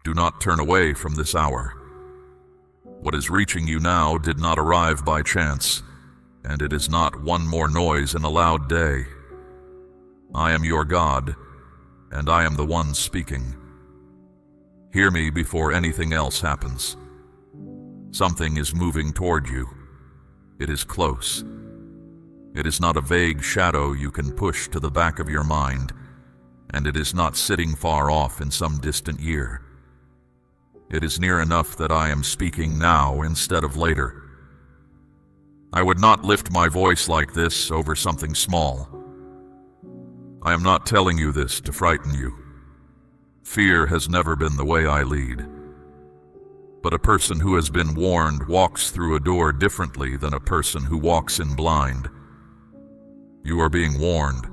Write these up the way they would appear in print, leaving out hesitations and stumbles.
Do not turn away from this hour. What is reaching you now did not arrive by chance, and it is not one more noise in a loud day. I am your God, and I am the one speaking. Hear me before anything else happens. Something is moving toward you. It is close. It is not a vague shadow you can push to the back of your mind, and it is not sitting far off in some distant year. It is near enough that I am speaking now instead of later. I would not lift my voice like this over something small. I am not telling you this to frighten you. Fear has never been the way I lead. But a person who has been warned walks through a door differently than a person who walks in blind. You are being warned.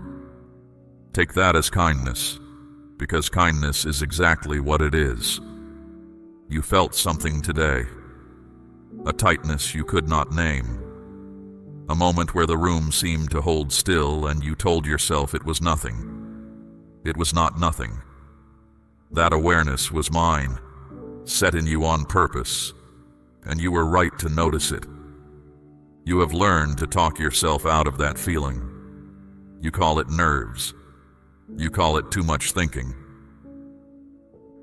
Take that as kindness, because kindness is exactly what it is. You felt something today, a tightness you could not name, a moment where the room seemed to hold still and you told yourself it was nothing. It was not nothing. That awareness was mine, set in you on purpose, and you were right to notice it. You have learned to talk yourself out of that feeling. You call it nerves. You call it too much thinking.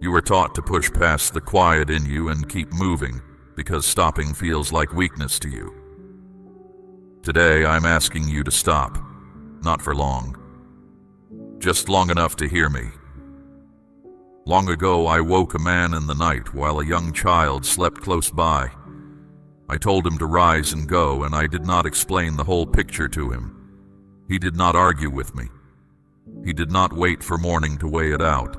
You were taught to push past the quiet in you and keep moving because stopping feels like weakness to you. Today I'm asking you to stop, not for long. Just long enough to hear me. Long ago I woke a man in the night while a young child slept close by. I told him to rise and go, and I did not explain the whole picture to him. He did not argue with me. He did not wait for morning to weigh it out.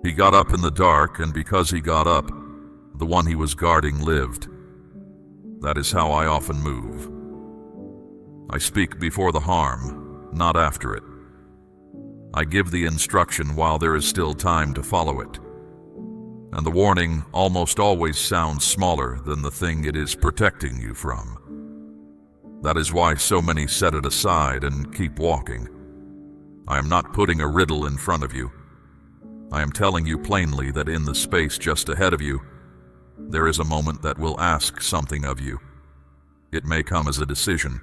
He got up in the dark, and because he got up, the one he was guarding lived. That is how I often move. I speak before the harm, not after it. I give the instruction while there is still time to follow it. And the warning almost always sounds smaller than the thing it is protecting you from. That is why so many set it aside and keep walking. I am not putting a riddle in front of you. I am telling you plainly that in the space just ahead of you, there is a moment that will ask something of you. It may come as a decision.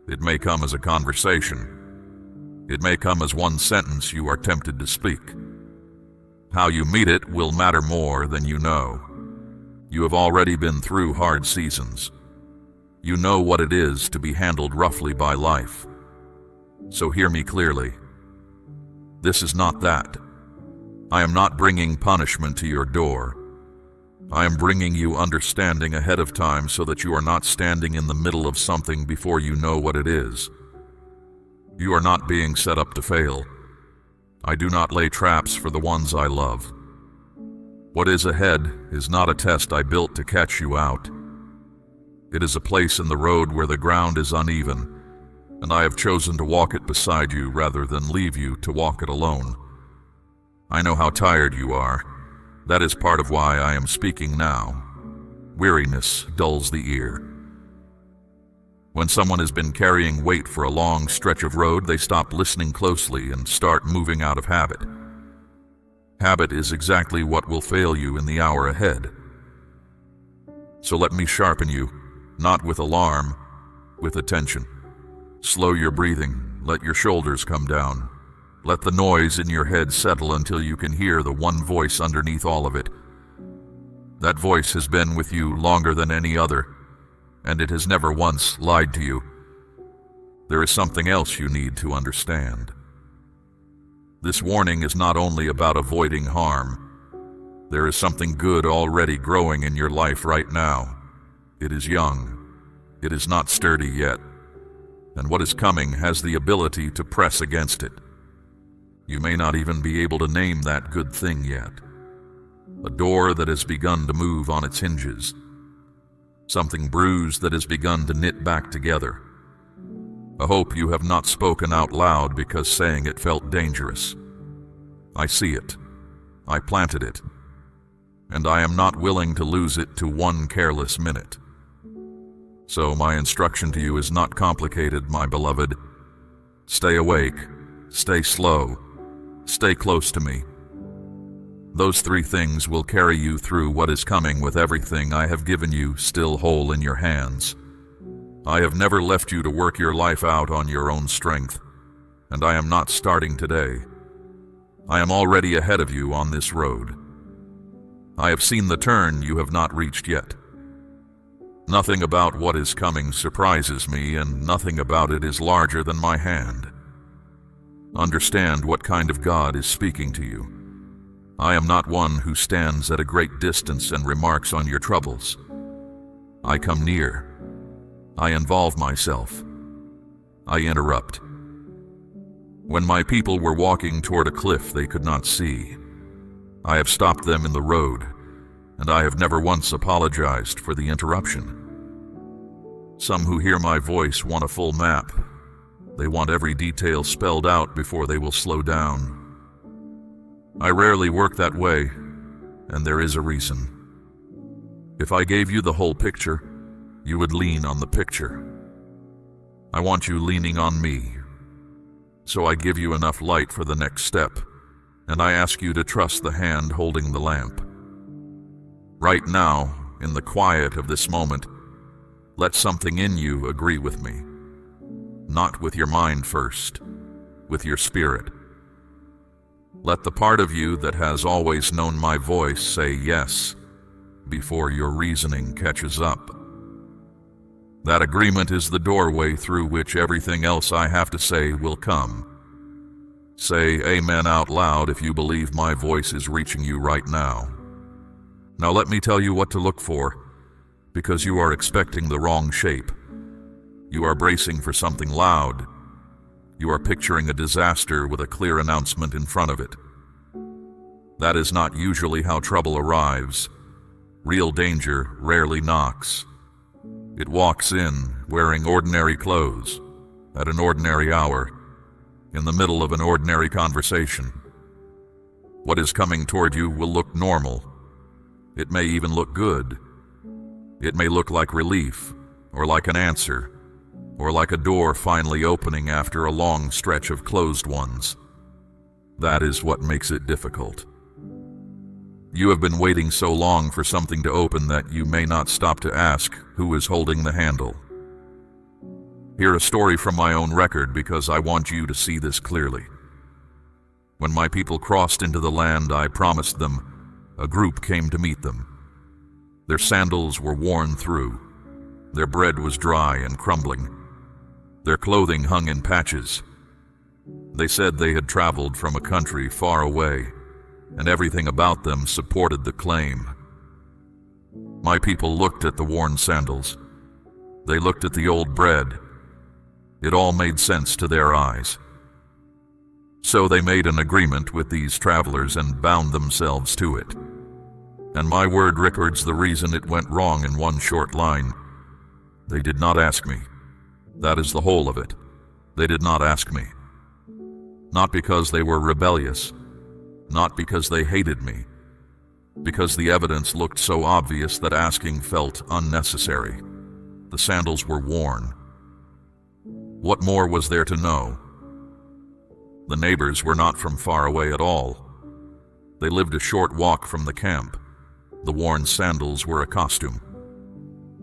It may come as a conversation. It may come as one sentence you are tempted to speak. How you meet it will matter more than you know. You have already been through hard seasons. You know what it is to be handled roughly by life. So hear me clearly. This is not that. I am not bringing punishment to your door. I am bringing you understanding ahead of time so that you are not standing in the middle of something before you know what it is. You are not being set up to fail. I do not lay traps for the ones I love. What is ahead is not a test I built to catch you out. It is a place in the road where the ground is uneven, and I have chosen to walk it beside you rather than leave you to walk it alone. I know how tired you are. That is part of why I am speaking now. Weariness dulls the ear. When someone has been carrying weight for a long stretch of road, they stop listening closely and start moving out of habit. Habit is exactly what will fail you in the hour ahead. So let me sharpen you, not with alarm, with attention. Slow your breathing, let your shoulders come down. Let the noise in your head settle until you can hear the one voice underneath all of it. That voice has been with you longer than any other, and it has never once lied to you. There is something else you need to understand. This warning is not only about avoiding harm. There is something good already growing in your life right now. It is young. It is not sturdy yet. And what is coming has the ability to press against it. You may not even be able to name that good thing yet. A door that has begun to move on its hinges. Something bruised that has begun to knit back together. A hope you have not spoken out loud because saying it felt dangerous. I see it. I planted it. And I am not willing to lose it to one careless minute. So my instruction to you is not complicated, my beloved. Stay awake. Stay slow. Stay close to me. Those three things will carry you through what is coming with everything I have given you still whole in your hands. I have never left you to work your life out on your own strength, and I am not starting today. I am already ahead of you on this road. I have seen the turn you have not reached yet. Nothing about what is coming surprises me, and nothing about it is larger than my hand. Understand what kind of God is speaking to you. I am not one who stands at a great distance and remarks on your troubles. I come near. I involve myself. I interrupt. When my people were walking toward a cliff they could not see, I have stopped them in the road, and I have never once apologized for the interruption. Some who hear my voice want a full map. They want every detail spelled out before they will slow down. I rarely work that way, and there is a reason. If I gave you the whole picture, you would lean on the picture. I want you leaning on me. So I give you enough light for the next step, and I ask you to trust the hand holding the lamp. Right now, in the quiet of this moment, let something in you agree with me. Not with your mind first, with your spirit. Let the part of you that has always known my voice say yes before your reasoning catches up. That agreement is the doorway through which everything else I have to say will come. Say amen out loud if you believe my voice is reaching you right now. Now let me tell you what to look for, because you are expecting the wrong shape. You are bracing for something loud. You are picturing a disaster with a clear announcement in front of it. That is not usually how trouble arrives. Real danger rarely knocks. It walks in, wearing ordinary clothes, at an ordinary hour, in the middle of an ordinary conversation. What is coming toward you will look normal. It may even look good. It may look like relief, or like an answer, or like a door finally opening after a long stretch of closed ones. That is what makes it difficult. You have been waiting so long for something to open that you may not stop to ask who is holding the handle. Hear a story from my own record because I want you to see this clearly. When my people crossed into the land I promised them, a group came to meet them. Their sandals were worn through. Their bread was dry and crumbling. Their clothing hung in patches. They said they had traveled from a country far away, and everything about them supported the claim. My people looked at the worn sandals. They looked at the old bread. It all made sense to their eyes. So they made an agreement with these travelers and bound themselves to it. And my word records the reason it went wrong in one short line. They did not ask me. That is the whole of it. They did not ask me. Not because they were rebellious. Not because they hated me. Because the evidence looked so obvious that asking felt unnecessary. The sandals were worn. What more was there to know? The neighbors were not from far away at all. They lived a short walk from the camp. The worn sandals were a costume.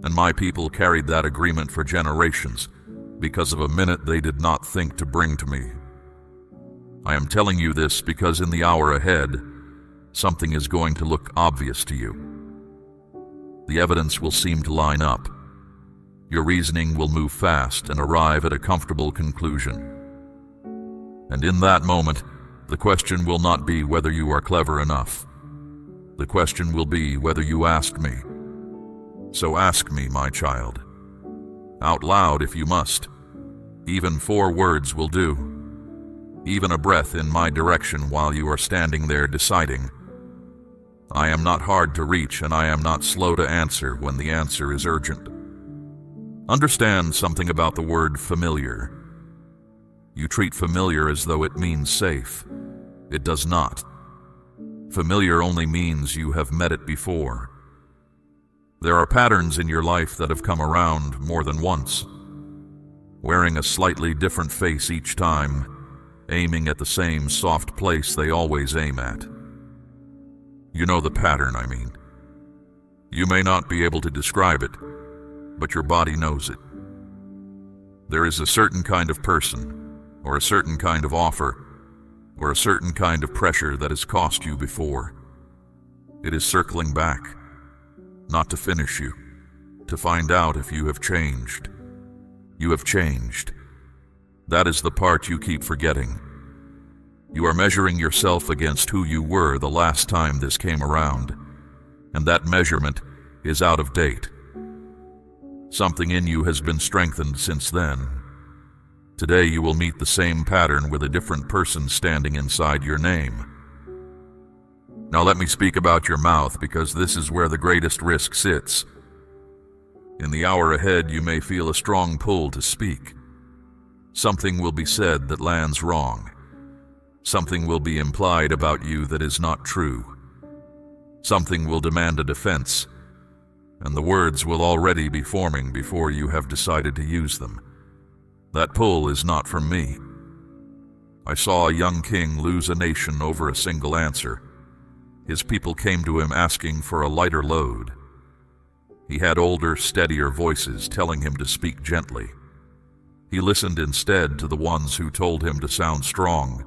And my people carried that agreement for generations because of a minute they did not think to bring to me. I am telling you this because in the hour ahead, something is going to look obvious to you. The evidence will seem to line up. Your reasoning will move fast and arrive at a comfortable conclusion. And in that moment, the question will not be whether you are clever enough. The question will be whether you asked me. So ask me, my child. Out loud if you must. Even 4 words will do. Even a breath in my direction while you are standing there deciding. I am not hard to reach and I am not slow to answer when the answer is urgent. Understand something about the word familiar. You treat familiar as though it means safe. It does not. Familiar only means you have met it before. There are patterns in your life that have come around more than once, wearing a slightly different face each time, aiming at the same soft place they always aim at. You know the pattern, I mean. You may not be able to describe it, but your body knows it. There is a certain kind of person, or a certain kind of offer, or a certain kind of pressure that has cost you before. It is circling back, not to finish you, to find out if you have changed. You have changed. That is the part you keep forgetting. You are measuring yourself against who you were the last time this came around, and that measurement is out of date. Something in you has been strengthened since then. Today you will meet the same pattern with a different person standing inside your name. Now let me speak about your mouth, because this is where the greatest risk sits. In the hour ahead, you may feel a strong pull to speak. Something will be said that lands wrong. Something will be implied about you that is not true. Something will demand a defense, and the words will already be forming before you have decided to use them. That pull is not from me. I saw a young king lose a nation over a single answer. His people came to him asking for a lighter load. He had older, steadier voices telling him to speak gently. He listened instead to the ones who told him to sound strong.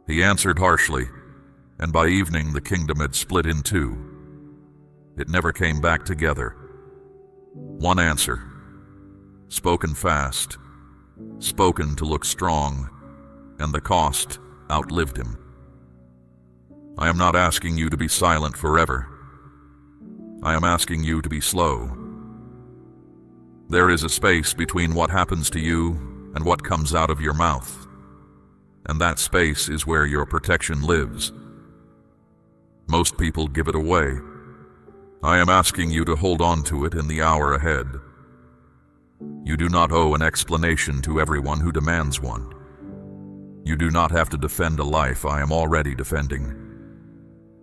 He answered harshly, and by evening the kingdom had split in two. It never came back together. One answer, spoken fast, spoken to look strong, and the cost outlived him. I am not asking you to be silent forever. I am asking you to be slow. There is a space between what happens to you and what comes out of your mouth, and that space is where your protection lives. Most people give it away. I am asking you to hold on to it in the hour ahead. You do not owe an explanation to everyone who demands one. You do not have to defend a life I am already defending.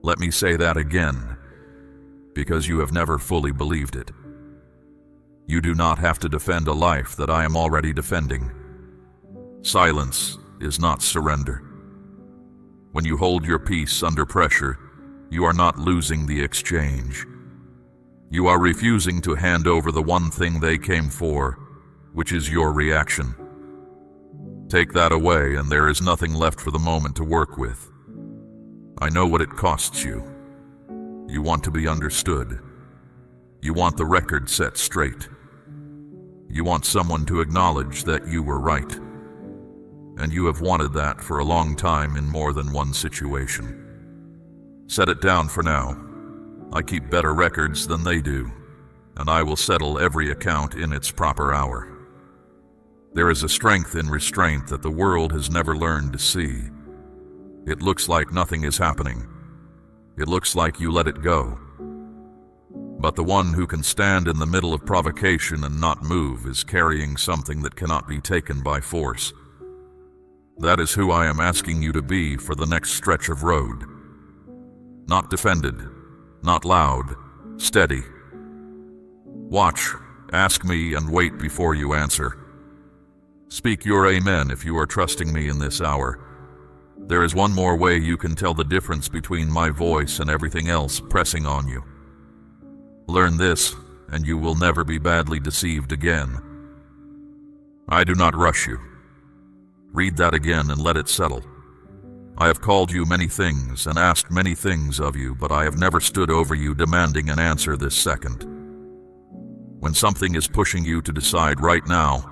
Let me say that again, because you have never fully believed it. You do not have to defend a life that I am already defending. Silence is not surrender. When you hold your peace under pressure, you are not losing the exchange. You are refusing to hand over the one thing they came for, which is your reaction. Take that away and there is nothing left for the moment to work with. I know what it costs you. You want to be understood. You want the record set straight. You want someone to acknowledge that you were right. And you have wanted that for a long time in more than one situation. Set it down for now. I keep better records than they do, and I will settle every account in its proper hour. There is a strength in restraint that the world has never learned to see. It looks like nothing is happening. It looks like you let it go. But the one who can stand in the middle of provocation and not move is carrying something that cannot be taken by force. That is who I am asking you to be for the next stretch of road. Not defended, not loud, steady. Watch, ask me, and wait before you answer. Speak your amen if you are trusting me in this hour. There is one more way you can tell the difference between my voice and everything else pressing on you. Learn this, and you will never be badly deceived again. I do not rush you. Read that again and let it settle. I have called you many things and asked many things of you, but I have never stood over you demanding an answer this second. When something is pushing you to decide right now,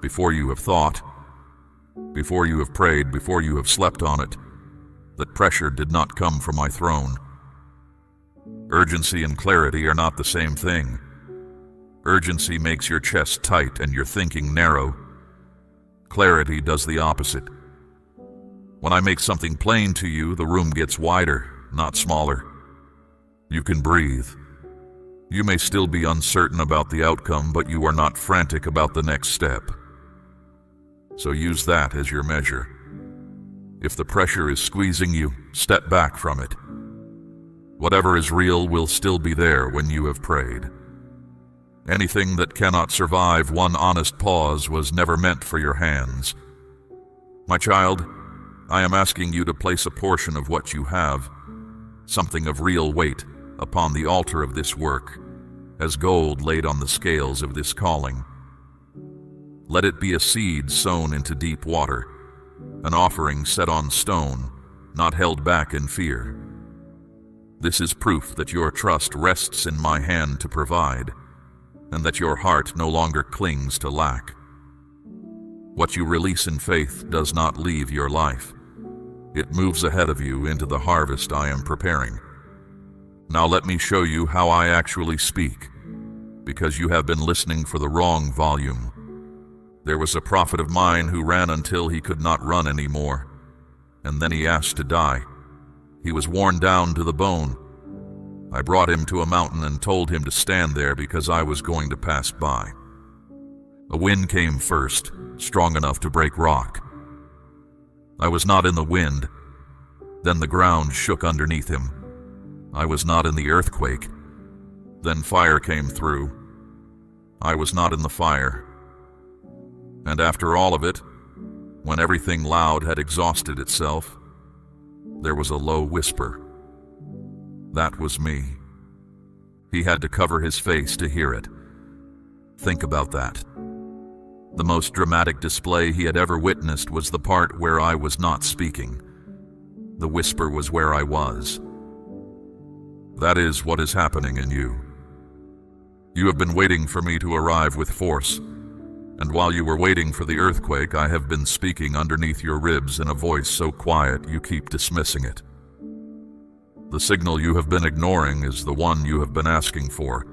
before you have thought, before you have prayed, before you have slept on it, that pressure did not come from my throne. Urgency and clarity are not the same thing. Urgency makes your chest tight and your thinking narrow. Clarity does the opposite. When I make something plain to you, the room gets wider, not smaller. You can breathe. You may still be uncertain about the outcome, but you are not frantic about the next step. So use that as your measure. If the pressure is squeezing you, step back from it. Whatever is real will still be there when you have prayed. Anything that cannot survive one honest pause was never meant for your hands. My child, I am asking you to place a portion of what you have, something of real weight, upon the altar of this work, as gold laid on the scales of this calling. Let it be a seed sown into deep water, an offering set on stone, not held back in fear. This is proof that your trust rests in my hand to provide, and that your heart no longer clings to lack. What you release in faith does not leave your life. It moves ahead of you into the harvest I am preparing. Now let me show you how I actually speak, because you have been listening for the wrong volume. There was a prophet of mine who ran until he could not run anymore, and then he asked to die. He was worn down to the bone. I brought him to a mountain and told him to stand there because I was going to pass by. A wind came first, strong enough to break rock. I was not in the wind. Then the ground shook underneath him. I was not in the earthquake. Then fire came through. I was not in the fire. And after all of it, when everything loud had exhausted itself, there was a low whisper. That was me. He had to cover his face to hear it. Think about that. The most dramatic display he had ever witnessed was the part where I was not speaking. The whisper was where I was. That is what is happening in you. You have been waiting for me to arrive with force, and while you were waiting for the earthquake, I have been speaking underneath your ribs in a voice so quiet you keep dismissing it. The signal you have been ignoring is the one you have been asking for.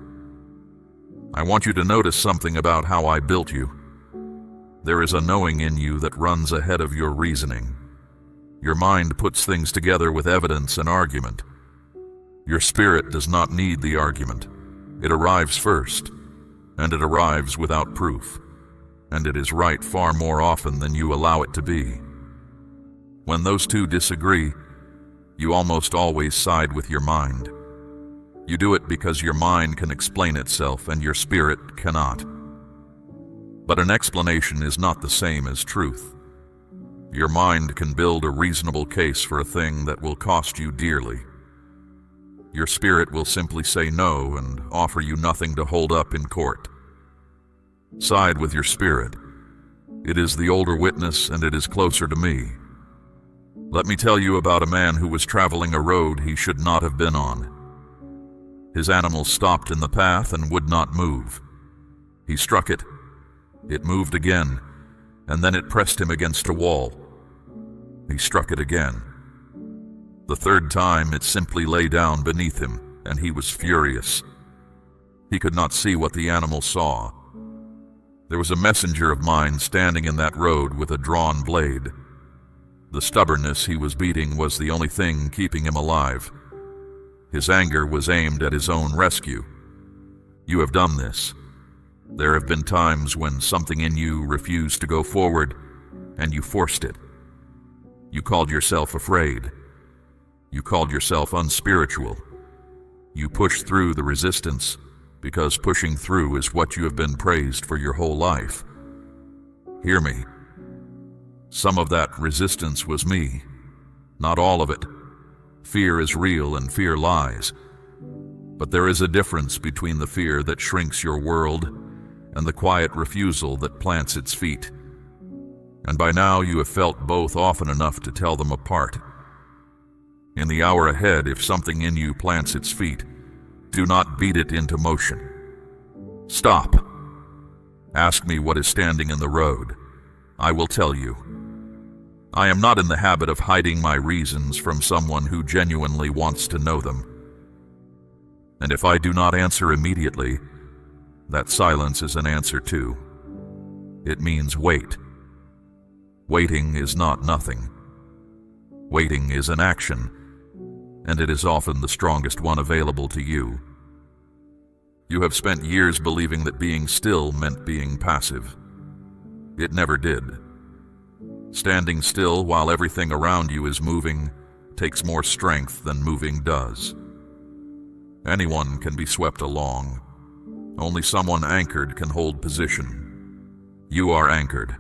I want you to notice something about how I built you. There is a knowing in you that runs ahead of your reasoning. Your mind puts things together with evidence and argument. Your spirit does not need the argument. It arrives first, and it arrives without proof, and it is right far more often than you allow it to be. When those two disagree, you almost always side with your mind. You do it because your mind can explain itself and your spirit cannot. But an explanation is not the same as truth. Your mind can build a reasonable case for a thing that will cost you dearly. Your spirit will simply say no and offer you nothing to hold up in court. Side with your spirit. It is the older witness and it is closer to me. Let me tell you about a man who was traveling a road he should not have been on. His animal stopped in the path and would not move. He struck it. It moved again, and then it pressed him against a wall. He struck it again. The third time, it simply lay down beneath him, and he was furious. He could not see what the animal saw. There was a messenger of mine standing in that road with a drawn blade. The stubbornness he was beating was the only thing keeping him alive. His anger was aimed at his own rescue. You have done this. There have been times when something in you refused to go forward, and you forced it. You called yourself afraid. You called yourself unspiritual. You pushed through the resistance, because pushing through is what you have been praised for your whole life. Hear me. Some of that resistance was me. Not all of it. Fear is real and fear lies. But there is a difference between the fear that shrinks your world and the quiet refusal that plants its feet. And by now you have felt both often enough to tell them apart. In the hour ahead, if something in you plants its feet, do not beat it into motion. Stop. Ask me what is standing in the road. I will tell you. I am not in the habit of hiding my reasons from someone who genuinely wants to know them. And if I do not answer immediately, that silence is an answer too. It means wait. Waiting is not nothing. Waiting is an action, and it is often the strongest one available to you. You have spent years believing that being still meant being passive. It never did. Standing still while everything around you is moving takes more strength than moving does. Anyone can be swept along. Only someone anchored can hold position. You are anchored.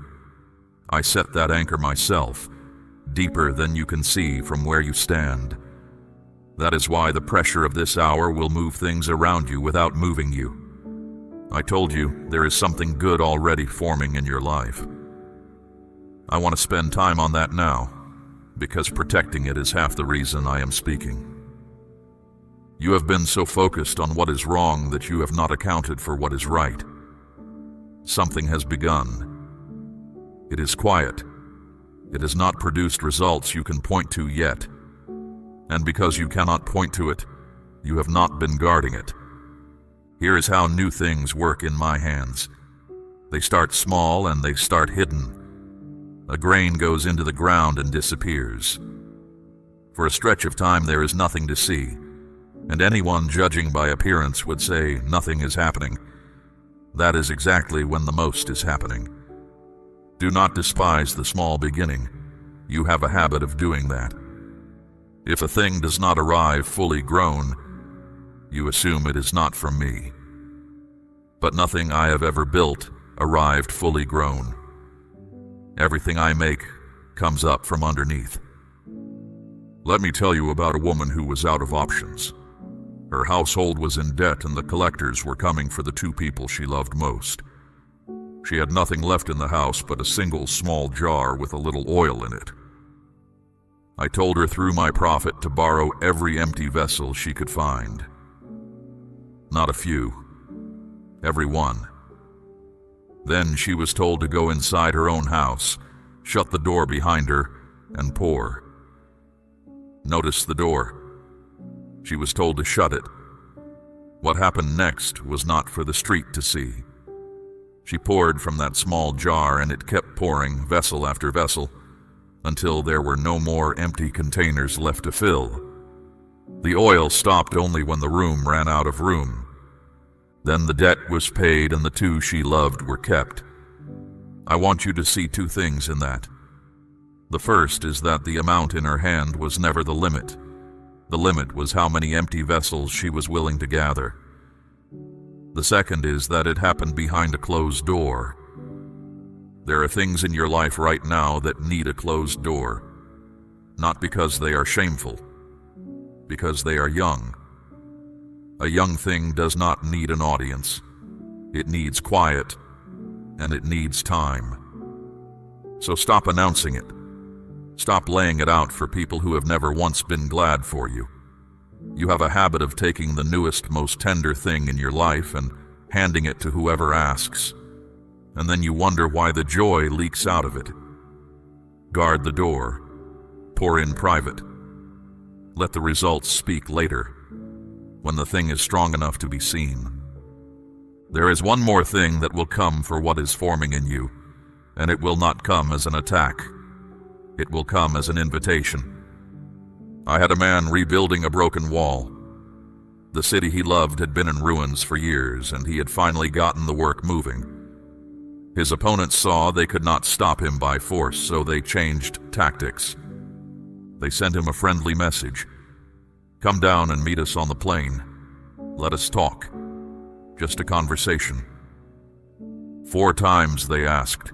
I set that anchor myself, deeper than you can see from where you stand. That is why the pressure of this hour will move things around you without moving you. I told you there is something good already forming in your life. I want to spend time on that now, because protecting it is half the reason I am speaking. You have been so focused on what is wrong that you have not accounted for what is right. Something has begun. It is quiet. It has not produced results you can point to yet. And because you cannot point to it, you have not been guarding it. Here is how new things work in my hands. They start small and they start hidden. A grain goes into the ground and disappears. For a stretch of time there is nothing to see, and anyone judging by appearance would say nothing is happening. That is exactly when the most is happening. Do not despise the small beginning. You have a habit of doing that. If a thing does not arrive fully grown, you assume it is not from me. But nothing I have ever built arrived fully grown. Everything I make comes up from underneath. Let me tell you about a woman who was out of options. Her household was in debt and the collectors were coming for the two people she loved most. She had nothing left in the house but a single small jar with a little oil in it. I told her through my profit to borrow every empty vessel she could find. Not a few. Every one. Then she was told to go inside her own house, shut the door behind her, and pour. Notice the door. She was told to shut it. What happened next was not for the street to see. She poured from that small jar and it kept pouring, vessel after vessel, until there were no more empty containers left to fill. The oil stopped only when the room ran out of room. Then the debt was paid and the two she loved were kept. I want you to see two things in that. The first is that the amount in her hand was never the limit. The limit was how many empty vessels she was willing to gather. The second is that it happened behind a closed door. There are things in your life right now that need a closed door. Not because they are shameful, because they are young. A young thing does not need an audience. It needs quiet, and it needs time. So stop announcing it. Stop laying it out for people who have never once been glad for you. You have a habit of taking the newest, most tender thing in your life and handing it to whoever asks. And then you wonder why the joy leaks out of it. Guard the door. Pour in private. Let the results speak later, when the thing is strong enough to be seen. There is one more thing that will come for what is forming in you, and it will not come as an attack. It will come as an invitation. I had a man rebuilding a broken wall. The city he loved had been in ruins for years, and he had finally gotten the work moving. His opponents saw they could not stop him by force, so they changed tactics. They sent him a friendly message. Come down and meet us on the plane. Let us talk. Just a conversation. 4 times they asked.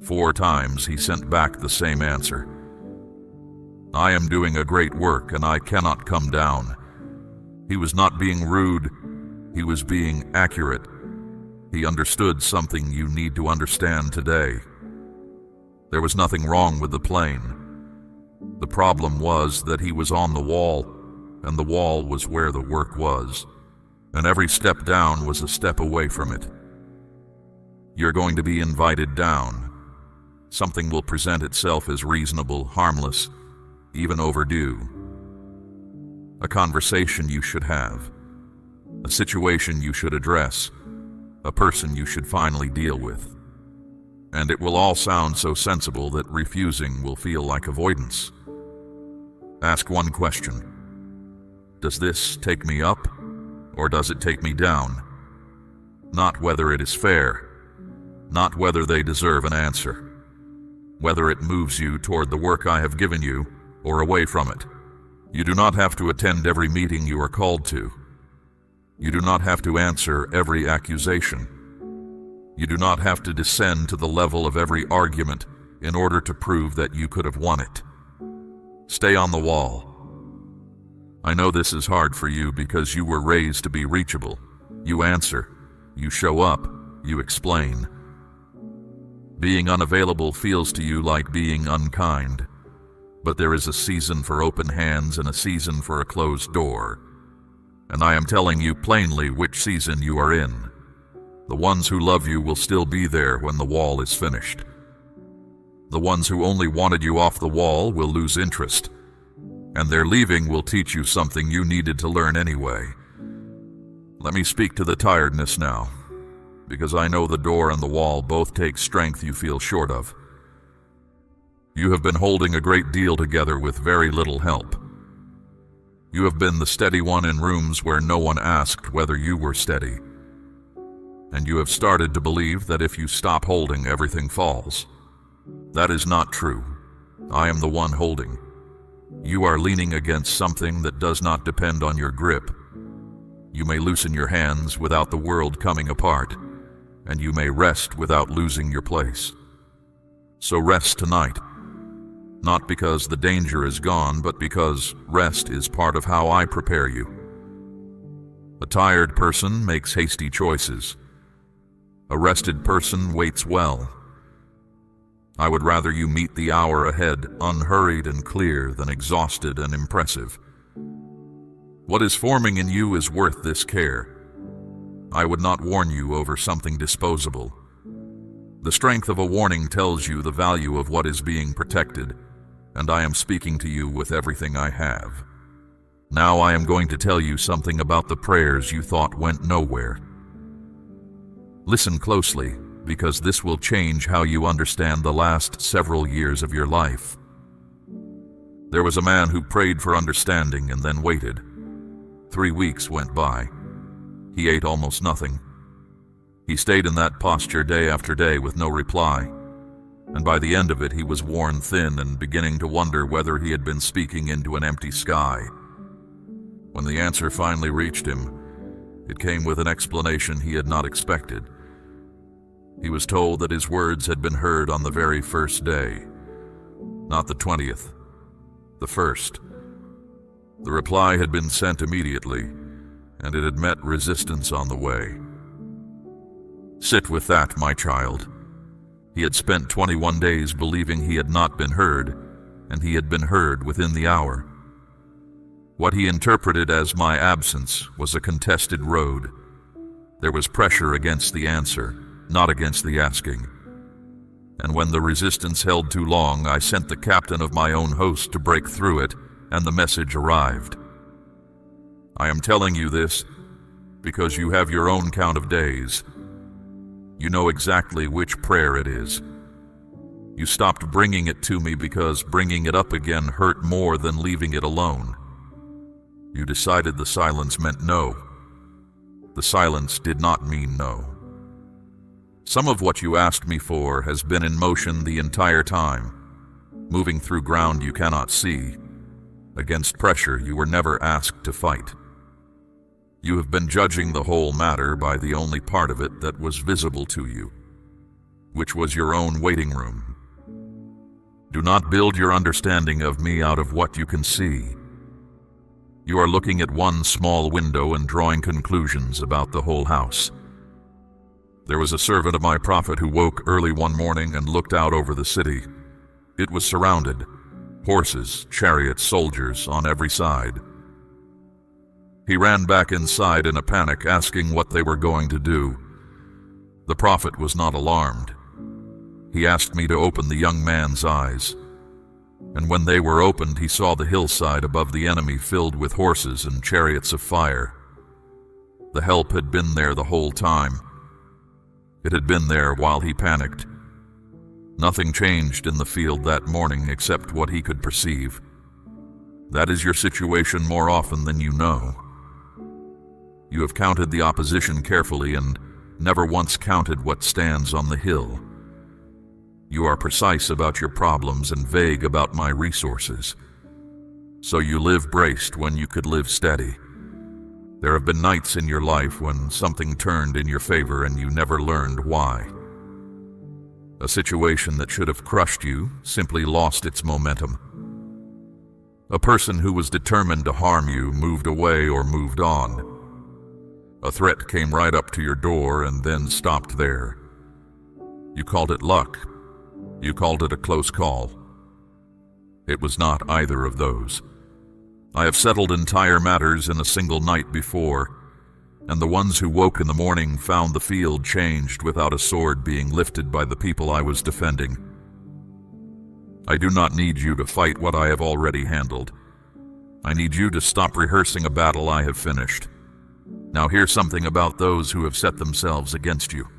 4 times he sent back the same answer. I am doing a great work and I cannot come down. He was not being rude. He was being accurate. He understood something you need to understand today. There was nothing wrong with the plane. The problem was that he was on the wall, and the wall was where the work was, and every step down was a step away from it. You're going to be invited down. Something will present itself as reasonable, harmless, even overdue. A conversation you should have. A situation you should address. A person you should finally deal with. And it will all sound so sensible that refusing will feel like avoidance. Ask one question. Does this take me up, or does it take me down? Not whether it is fair. Not whether they deserve an answer. Whether it moves you toward the work I have given you, or away from it. You do not have to attend every meeting you are called to. You do not have to answer every accusation. You do not have to descend to the level of every argument in order to prove that you could have won it. Stay on the wall. I know this is hard for you because you were raised to be reachable. You answer, you show up, you explain. Being unavailable feels to you like being unkind, but there is a season for open hands and a season for a closed door. And I am telling you plainly which season you are in. The ones who love you will still be there when the wall is finished. The ones who only wanted you off the wall will lose interest, and their leaving will teach you something you needed to learn anyway. Let me speak to the tiredness now, because I know the door and the wall both take strength you feel short of. You have been holding a great deal together with very little help. You have been the steady one in rooms where no one asked whether you were steady. And you have started to believe that if you stop holding, everything falls. That is not true. I am the one holding. You are leaning against something that does not depend on your grip. You may loosen your hands without the world coming apart, and you may rest without losing your place. So rest tonight, not because the danger is gone, but because rest is part of how I prepare you. A tired person makes hasty choices. A rested person waits well. I would rather you meet the hour ahead unhurried and clear than exhausted and impressive. What is forming in you is worth this care. I would not warn you over something disposable. The strength of a warning tells you the value of what is being protected, and I am speaking to you with everything I have. Now I am going to tell you something about the prayers you thought went nowhere. Listen closely, because this will change how you understand the last several years of your life. There was a man who prayed for understanding and then waited. 3 weeks went by. He ate almost nothing. He stayed in that posture day after day with no reply, and by the end of it he was worn thin and beginning to wonder whether he had been speaking into an empty sky. When the answer finally reached him, it came with an explanation he had not expected. He was told that his words had been heard on the very first day, not the 20th, the first. The reply had been sent immediately, and it had met resistance on the way. Sit with that, my child. He had spent 21 days believing he had not been heard, and he had been heard within the hour. What he interpreted as my absence was a contested road. There was pressure against the answer, not against the asking. And when the resistance held too long, I sent the captain of my own host to break through it, and the message arrived. I am telling you this because you have your own count of days. You know exactly which prayer it is. You stopped bringing it to me because bringing it up again hurt more than leaving it alone. You decided the silence meant no. The silence did not mean no. Some of what you asked me for has been in motion the entire time, moving through ground you cannot see, against pressure you were never asked to fight. You have been judging the whole matter by the only part of it that was visible to you, which was your own waiting room. Do not build your understanding of me out of what you can see. You are looking at one small window and drawing conclusions about the whole house. There was a servant of my prophet who woke early one morning and looked out over the city. It was surrounded, horses, chariots, soldiers on every side. He ran back inside in a panic, asking what they were going to do. The prophet was not alarmed. He asked me to open the young man's eyes, and when they were opened, he saw the hillside above the enemy filled with horses and chariots of fire. The help had been there the whole time. It had been there while he panicked. Nothing changed in the field that morning except what he could perceive. That is your situation more often than you know. You have counted the opposition carefully and never once counted what stands on the hill. You are precise about your problems and vague about my resources. So you live braced when you could live steady. There have been nights in your life when something turned in your favor and you never learned why. A situation that should have crushed you simply lost its momentum. A person who was determined to harm you moved away or moved on. A threat came right up to your door and then stopped there. You called it luck. You called it a close call. It was not either of those. I have settled entire matters in a single night before, and the ones who woke in the morning found the field changed without a sword being lifted by the people I was defending. I do not need you to fight what I have already handled. I need you to stop rehearsing a battle I have finished. Now here's something about those who have set themselves against you.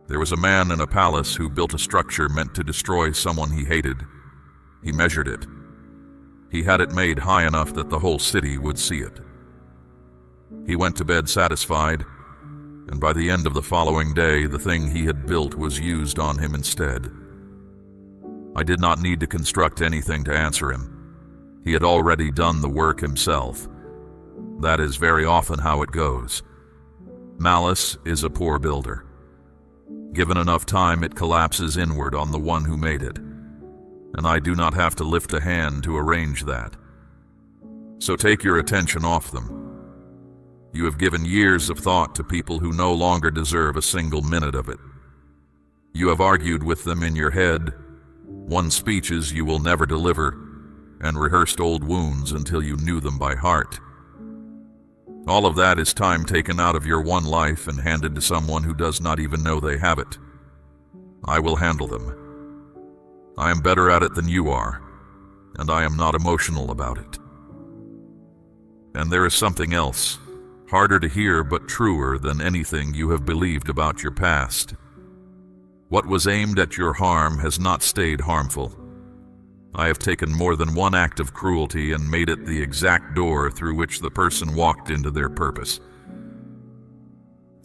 There was a man in a palace who built a structure meant to destroy someone he hated. He measured it. He had it made high enough that the whole city would see it. He went to bed satisfied, and by the end of the following day, the thing he had built was used on him instead. I did not need to construct anything to answer him. He had already done the work himself. That is very often how it goes. Malice is a poor builder. Given enough time, it collapses inward on the one who made it, and I do not have to lift a hand to arrange that. So take your attention off them. You have given years of thought to people who no longer deserve a single minute of it. You have argued with them in your head, won speeches you will never deliver, and rehearsed old wounds until you knew them by heart. All of that is time taken out of your one life and handed to someone who does not even know they have it. I will handle them. I am better at it than you are, and I am not emotional about it. And there is something else, harder to hear but truer than anything you have believed about your past. What was aimed at your harm has not stayed harmful. I have taken more than one act of cruelty and made it the exact door through which the person walked into their purpose.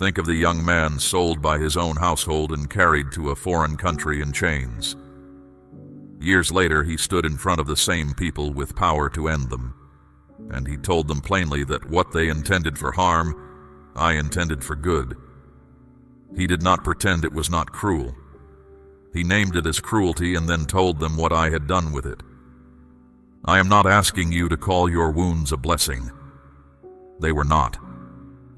Think of the young man sold by his own household and carried to a foreign country in chains. Years later, he stood in front of the same people with power to end them, and he told them plainly that what they intended for harm, I intended for good. He did not pretend it was not cruel. He named it as cruelty and then told them what I had done with it. I am not asking you to call your wounds a blessing. They were not.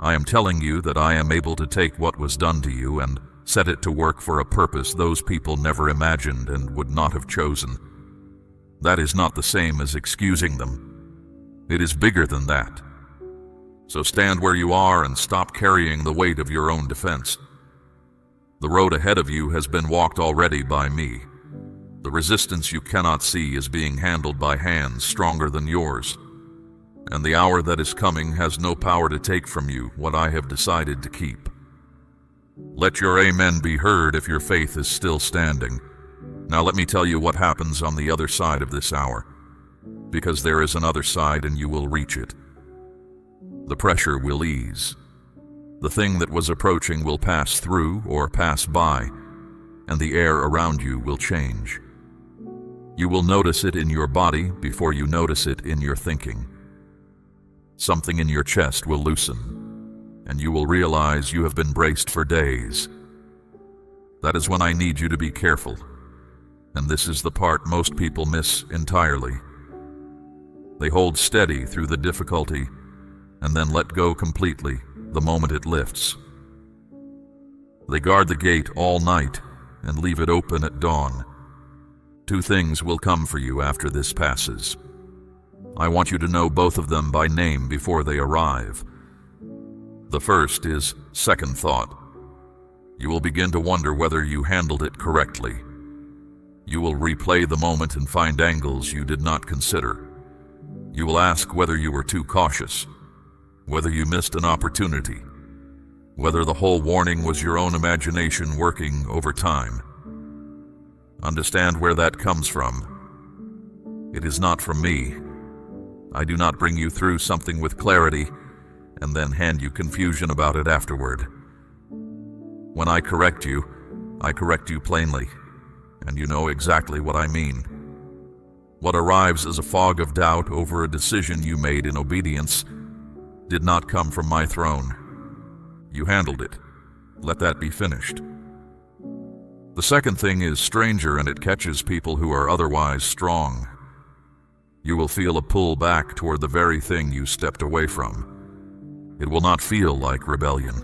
I am telling you that I am able to take what was done to you and set it to work for a purpose those people never imagined and would not have chosen. That is not the same as excusing them. It is bigger than that. So stand where you are and stop carrying the weight of your own defense. The road ahead of you has been walked already by me. The resistance you cannot see is being handled by hands stronger than yours. And the hour that is coming has no power to take from you what I have decided to keep. Let your amen be heard if your faith is still standing. Now let me tell you what happens on the other side of this hour, because there is another side and you will reach it. The pressure will ease. The thing that was approaching will pass through or pass by, and the air around you will change. You will notice it in your body before you notice it in your thinking. Something in your chest will loosen, and you will realize you have been braced for days. That is when I need you to be careful, and this is the part most people miss entirely. They hold steady through the difficulty and then let go completely the moment it lifts. They guard the gate all night and leave it open at dawn. Two things will come for you after this passes. I want you to know both of them by name before they arrive. The first is second thought. You will begin to wonder whether you handled it correctly. You will replay the moment and find angles you did not consider. You will ask whether you were too cautious, whether you missed an opportunity, whether the whole warning was your own imagination working over time. Understand where that comes from. It is not from me. I do not bring you through something with clarity and then hand you confusion about it afterward. When I correct you plainly, and you know exactly what I mean. What arrives as a fog of doubt over a decision you made in obedience did not come from my throne. You handled it. Let that be finished. The second thing is stranger, and it catches people who are otherwise strong. You will feel a pull back toward the very thing you stepped away from. It will not feel like rebellion.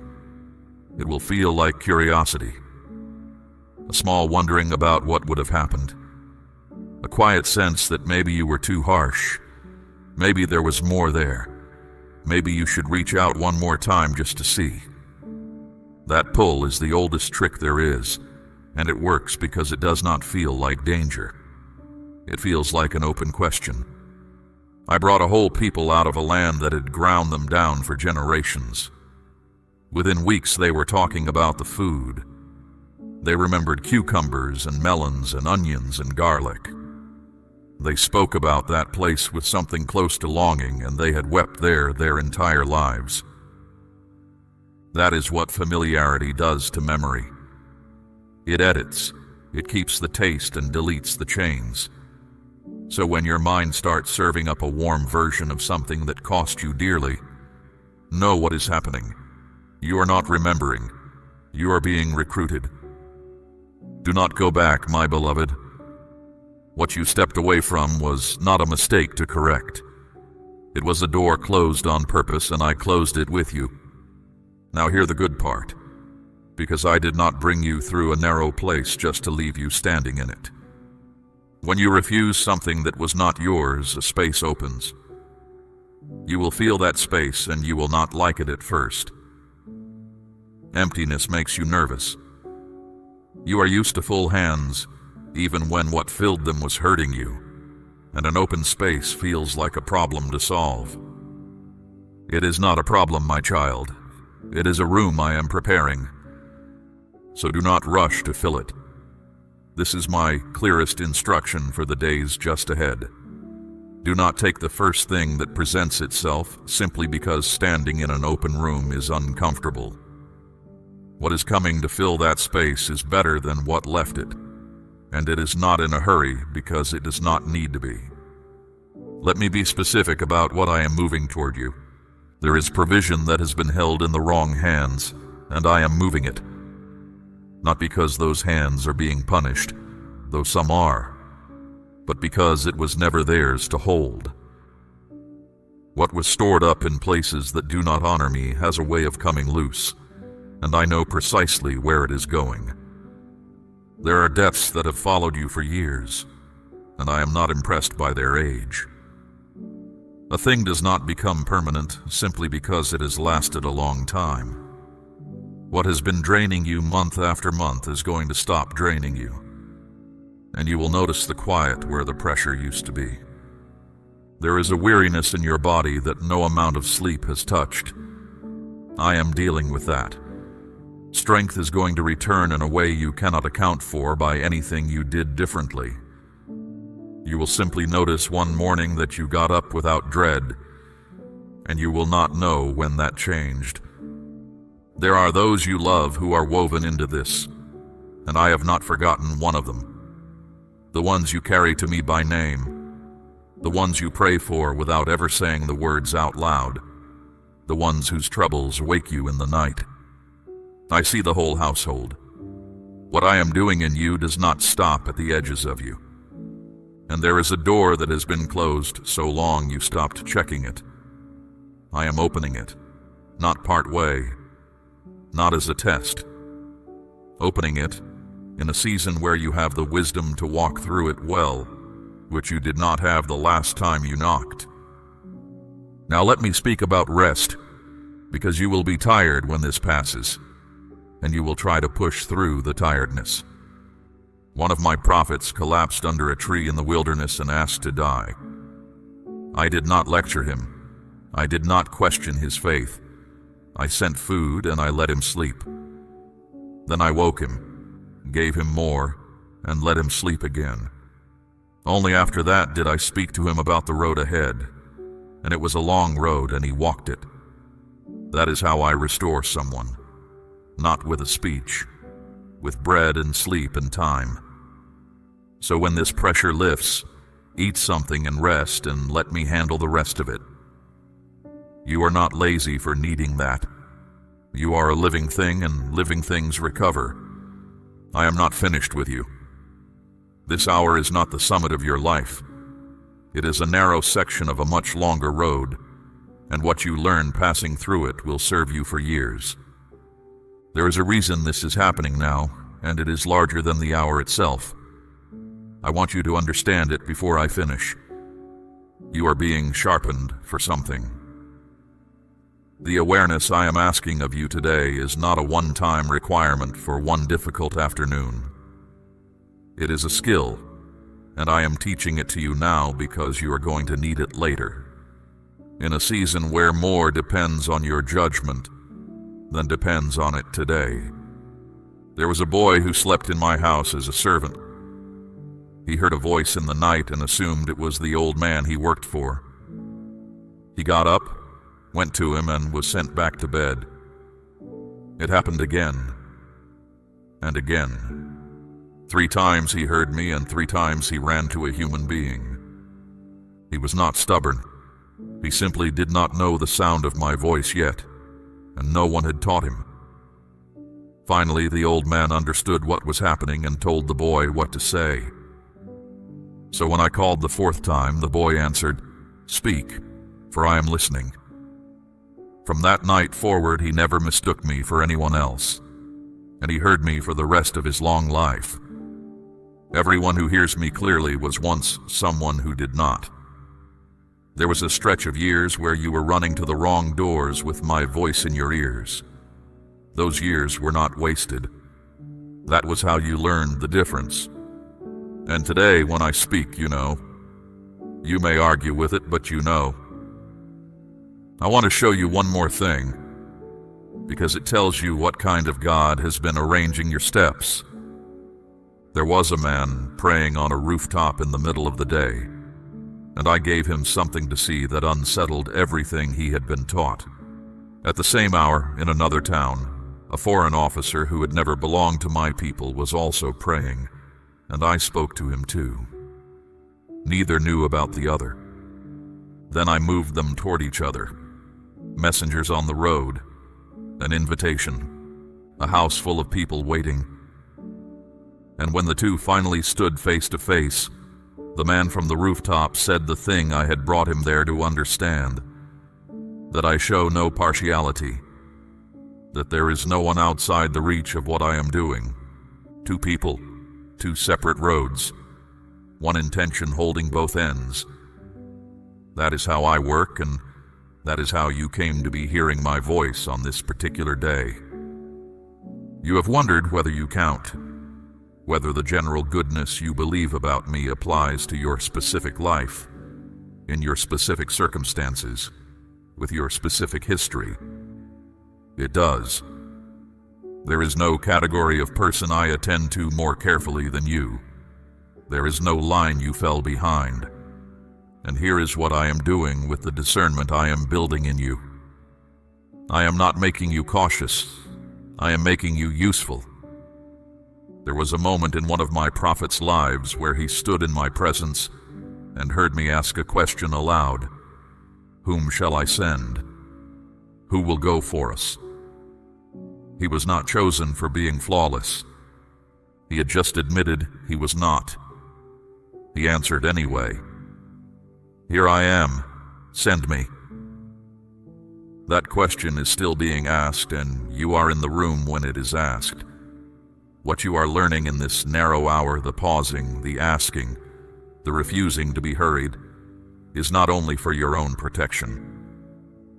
It will feel like curiosity. A small wondering about what would have happened. A quiet sense that maybe you were too harsh. Maybe there was more there. Maybe you should reach out one more time just to see. That pull is the oldest trick there is, and it works because it does not feel like danger. It feels like an open question. I brought a whole people out of a land that had ground them down for generations. Within weeks they were talking about the food. They remembered cucumbers and melons and onions and garlic. They spoke about that place with something close to longing, and they had wept there their entire lives. That is what familiarity does to memory. It edits, it keeps the taste and deletes the chains. So when your mind starts serving up a warm version of something that cost you dearly, know what is happening. You are not remembering. You are being recruited. Do not go back, my beloved. What you stepped away from was not a mistake to correct. It was a door closed on purpose, and I closed it with you. Now hear the good part, because I did not bring you through a narrow place just to leave you standing in it. When you refuse something that was not yours, a space opens. You will feel that space, and you will not like it at first. Emptiness makes you nervous. You are used to full hands, even when what filled them was hurting you, and an open space feels like a problem to solve. It is not a problem, my child. It is a room I am preparing. So do not rush to fill it. This is my clearest instruction for the days just ahead. Do not take the first thing that presents itself simply because standing in an open room is uncomfortable. What is coming to fill that space is better than what left it, and it is not in a hurry because it does not need to be. Let me be specific about what I am moving toward you. There is provision that has been held in the wrong hands, and I am moving it. Not because those hands are being punished, though some are, but because it was never theirs to hold. What was stored up in places that do not honor me has a way of coming loose, and I know precisely where it is going. There are depths that have followed you for years, and I am not impressed by their age. A thing does not become permanent simply because it has lasted a long time. What has been draining you month after month is going to stop draining you, and you will notice the quiet where the pressure used to be. There is a weariness in your body that no amount of sleep has touched. I am dealing with that. Strength is going to return in a way you cannot account for by anything you did differently. You will simply notice one morning that you got up without dread, and you will not know when that changed. There are those you love who are woven into this, and I have not forgotten one of them. The ones you carry to me by name, the ones you pray for without ever saying the words out loud, the ones whose troubles wake you in the night. I see the whole household. What I am doing in you does not stop at the edges of you. And there is a door that has been closed so long you stopped checking it. I am opening it, not part way, not as a test. Opening it in a season where you have the wisdom to walk through it well, which you did not have the last time you knocked. Now let me speak about rest, because you will be tired when this passes, and you will try to push through the tiredness. One of my prophets collapsed under a tree in the wilderness and asked to die. I did not lecture him. I did not question his faith. I sent food and I let him sleep. Then I woke him, gave him more, and let him sleep again. Only after that did I speak to him about the road ahead, and it was a long road and he walked it. That is how I restore someone, not with a speech, with bread and sleep and time. So when this pressure lifts, eat something and rest and let me handle the rest of it. You are not lazy for needing that. You are a living thing and living things recover. I am not finished with you. This hour is not the summit of your life. It is a narrow section of a much longer road, and what you learn passing through it will serve you for years. There is a reason this is happening now, and it is larger than the hour itself. I want you to understand it before I finish. You are being sharpened for something. The awareness I am asking of you today is not a one-time requirement for one difficult afternoon. It is a skill, and I am teaching it to you now because you are going to need it later, in a season where more depends on your judgment than depends on it today. There was a boy who slept in my house as a servant. He heard a voice in the night and assumed it was the old man he worked for. He got up, went to him, and was sent back to bed. It happened again and again. 3 times he heard me, and 3 times he ran to a human being. He was not stubborn. He simply did not know the sound of my voice yet, and no one had taught him. Finally, the old man understood what was happening and told the boy what to say. So when I called the 4th time, the boy answered, "Speak, for I am listening." From that night forward, he never mistook me for anyone else, and he heard me for the rest of his long life. Everyone who hears me clearly was once someone who did not. There was a stretch of years where you were running to the wrong doors with my voice in your ears. Those years were not wasted. That was how you learned the difference. And today, when I speak, you know. You may argue with it, but you know. I want to show you one more thing, because it tells you what kind of God has been arranging your steps. There was a man praying on a rooftop in the middle of the day, and I gave him something to see that unsettled everything he had been taught. At the same hour, in another town, a foreign officer who had never belonged to my people was also praying, and I spoke to him too. Neither knew about the other. Then I moved them toward each other. Messengers on the road, an invitation, a house full of people waiting. And when the two finally stood face to face, the man from the rooftop said the thing I had brought him there to understand, that I show no partiality, that there is no one outside the reach of what I am doing. 2 people, 2 separate roads, one intention holding both ends. That is how I work, and that is how you came to be hearing my voice on this particular day. You have wondered whether you count, whether the general goodness you believe about me applies to your specific life, in your specific circumstances, with your specific history. It does. There is no category of person I attend to more carefully than you. There is no line you fell behind. And here is what I am doing with the discernment I am building in you. I am not making you cautious. I am making you useful. There was a moment in one of my prophets' lives where he stood in my presence and heard me ask a question aloud. Whom shall I send? Who will go for us? He was not chosen for being flawless. He had just admitted he was not. He answered anyway. Here I am. Send me. That question is still being asked, and you are in the room when it is asked. What you are learning in this narrow hour, the pausing, the asking, the refusing to be hurried, is not only for your own protection.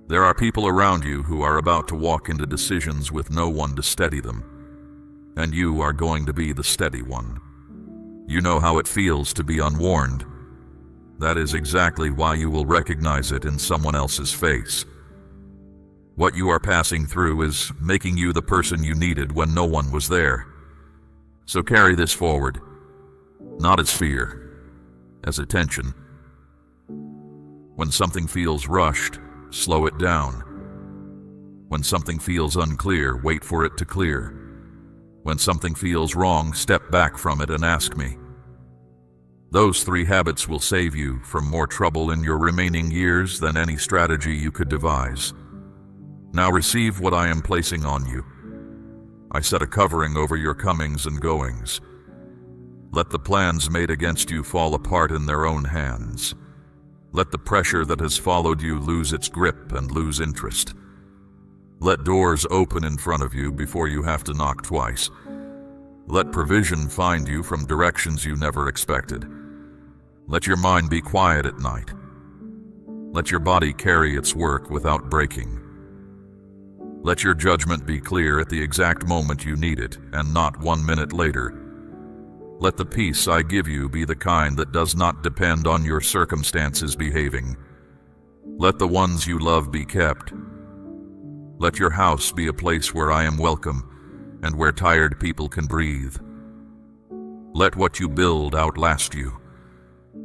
There are people around you who are about to walk into decisions with no one to steady them, and you are going to be the steady one. You know how it feels to be unwarned. That is exactly why you will recognize it in someone else's face. What you are passing through is making you the person you needed when no one was there. So carry this forward, not as fear, as attention. When something feels rushed, slow it down. When something feels unclear, wait for it to clear. When something feels wrong, step back from it and ask me. Those 3 habits will save you from more trouble in your remaining years than any strategy you could devise. Now receive what I am placing on you. I set a covering over your comings and goings. Let the plans made against you fall apart in their own hands. Let the pressure that has followed you lose its grip and lose interest. Let doors open in front of you before you have to knock twice. Let provision find you from directions you never expected. Let your mind be quiet at night. Let your body carry its work without breaking. Let your judgment be clear at the exact moment you need it, and not 1 minute later. Let the peace I give you be the kind that does not depend on your circumstances behaving. Let the ones you love be kept. Let your house be a place where I am welcome and where tired people can breathe. Let what you build outlast you.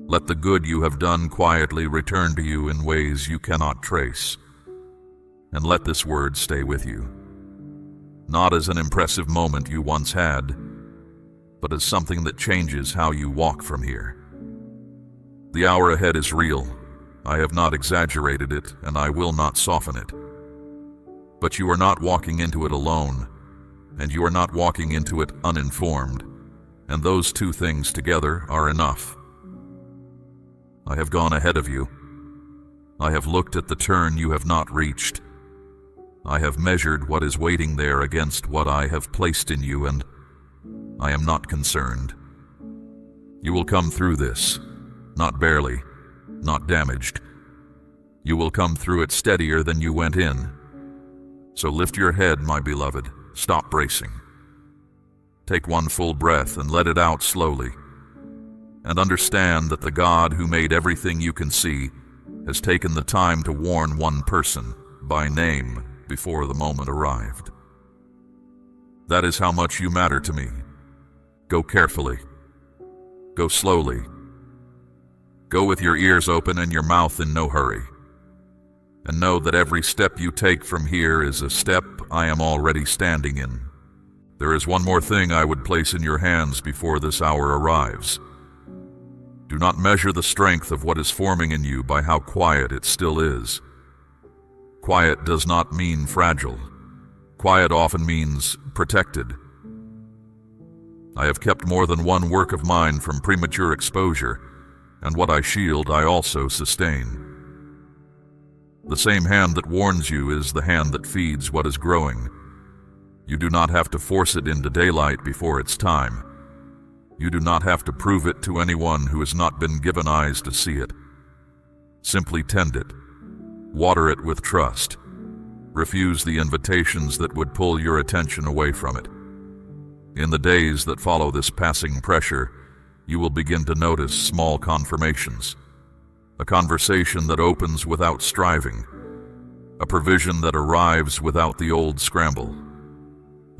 Let the good you have done quietly return to you in ways you cannot trace. And let this word stay with you, not as an impressive moment you once had, but as something that changes how you walk from here. The hour ahead is real. I have not exaggerated it, and I will not soften it. But you are not walking into it alone, and you are not walking into it uninformed, and those two things together are enough. I have gone ahead of you. I have looked at the turn you have not reached. I have measured what is waiting there against what I have placed in you, and I am not concerned. You will come through this, not barely, not damaged. You will come through it steadier than you went in. So lift your head, my beloved. Stop bracing. Take one full breath and let it out slowly. And understand that the God who made everything you can see has taken the time to warn one person by name before the moment arrived. That is how much you matter to me. Go carefully. Go slowly. Go with your ears open and your mouth in no hurry. And know that every step you take from here is a step I am already standing in. There is one more thing I would place in your hands before this hour arrives. Do not measure the strength of what is forming in you by how quiet it still is. Quiet does not mean fragile. Quiet often means protected. I have kept more than one work of mine from premature exposure, and what I shield I also sustain. The same hand that warns you is the hand that feeds what is growing. You do not have to force it into daylight before it's time. You do not have to prove it to anyone who has not been given eyes to see it. Simply tend it. Water it with trust. Refuse the invitations that would pull your attention away from it. In the days that follow this passing pressure, you will begin to notice small confirmations. A conversation that opens without striving. A provision that arrives without the old scramble.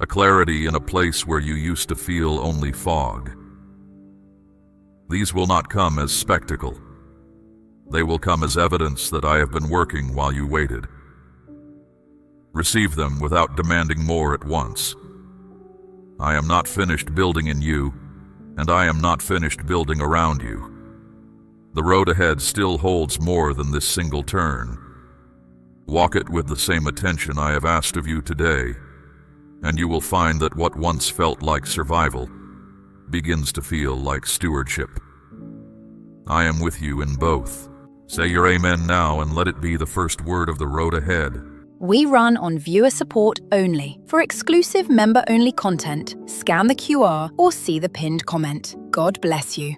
A clarity in a place where you used to feel only fog. These will not come as spectacle. They will come as evidence that I have been working while you waited. Receive them without demanding more at once. I am not finished building in you, and I am not finished building around you. The road ahead still holds more than this single turn. Walk it with the same attention I have asked of you today, and you will find that what once felt like survival begins to feel like stewardship. I am with you in both. Say your amen now and let it be the first word of the road ahead. We run on viewer support only. For exclusive member-only content, scan the QR or see the pinned comment. God bless you.